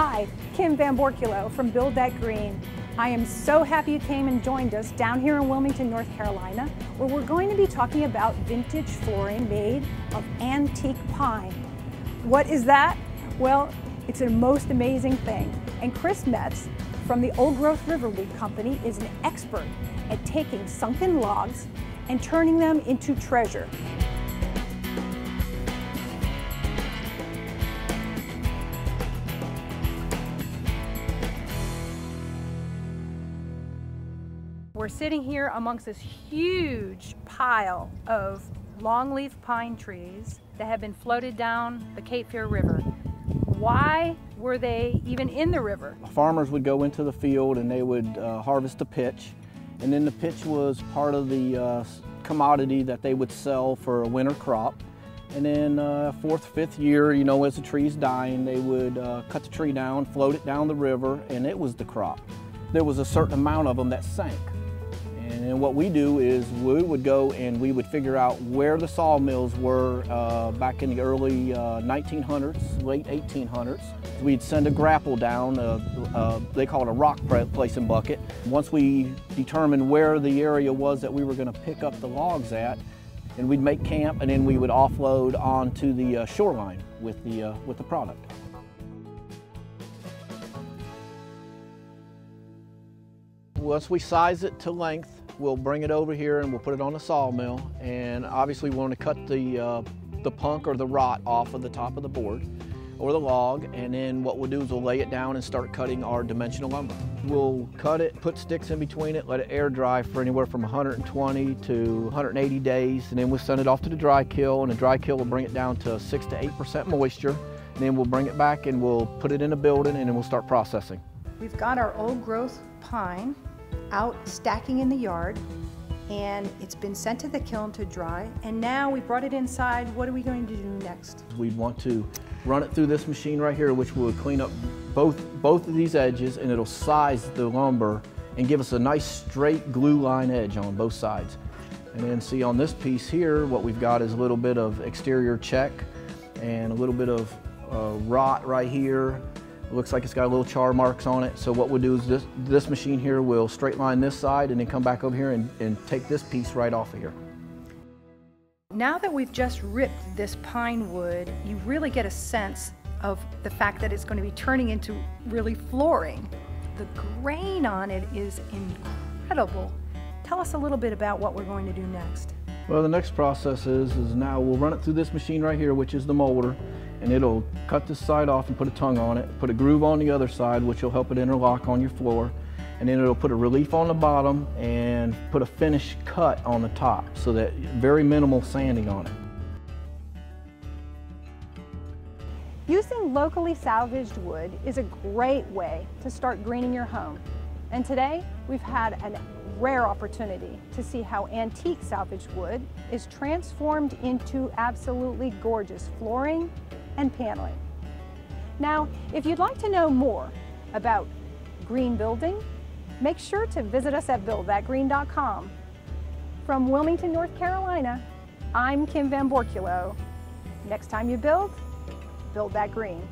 Hi, Kim Van Borculo from Build That Green. I am so happy you came and joined us down here in Wilmington, North Carolina, where we're going to be talking about vintage flooring made of antique pine. What is that? Well, it's a most amazing thing. And Chris Metz from the Old Growth Riverwood Company is an expert at taking sunken logs and turning them into treasure. We're sitting here amongst this huge pile of longleaf pine trees that have been floated down the Cape Fear River. Why were they even in the river? Farmers would go into the field and they would harvest the pitch, and then the pitch was part of the commodity that they would sell for a winter crop. And then fourth, fifth year, you know, as the tree's dying, they would cut the tree down, float it down the river, and it was the crop. There was a certain amount of them that sank. And then what we do is we would go and we would figure out where the sawmills were back in the early 1900s, late 1800s. We'd send a grapple down, they call it a rock placing bucket. Once we determined where the area was that we were going to pick up the logs at, and we'd make camp, and then we would offload onto the shoreline with the product. Once we size it to length, we'll bring it over here and we'll put it on the sawmill, and obviously we want to cut the punk or the rot off of the top of the board or the log, and then what we'll do is we'll lay it down and start cutting our dimensional lumber. We'll cut it, put sticks in between it, let it air dry for anywhere from 120 to 180 days, and then we'll send it off to the dry kiln, and the dry kiln will bring it down to 6 to 8% moisture, and then we'll bring it back and we'll put it in a building, and then we'll start processing. We've got our old growth pine out stacking in the yard, and it's been sent to the kiln to dry, and now we brought it inside. What are we going to do next? We'd want to run it through this machine right here, which will clean up both of these edges, and it'll size the lumber and give us a nice straight glue line edge on both sides. And then see on this piece here, what we've got is a little bit of exterior check and a little bit of rot right here. It looks like it's got a little char marks on it. So what we'll do is this machine here will straight line this side and then come back over here and take this piece right off of here. Now that we've just ripped this pine wood, you really get a sense of the fact that it's going to be turning into really flooring. The grain on it is incredible. Tell us a little bit about what we're going to do next. Well, the next process is now we'll run it through this machine right here, which is the molder, and it'll cut this side off and put a tongue on it, put a groove on the other side, which will help it interlock on your floor, and then it'll put a relief on the bottom and put a finish cut on the top, so that very minimal sanding on it. Using locally salvaged wood is a great way to start greening your home. And today, we've had a rare opportunity to see how antique salvaged wood is transformed into absolutely gorgeous flooring and paneling. Now, if you'd like to know more about green building, make sure to visit us at buildthatgreen.com. From Wilmington, North Carolina, I'm Kim Van Borculo. Next time you build that green.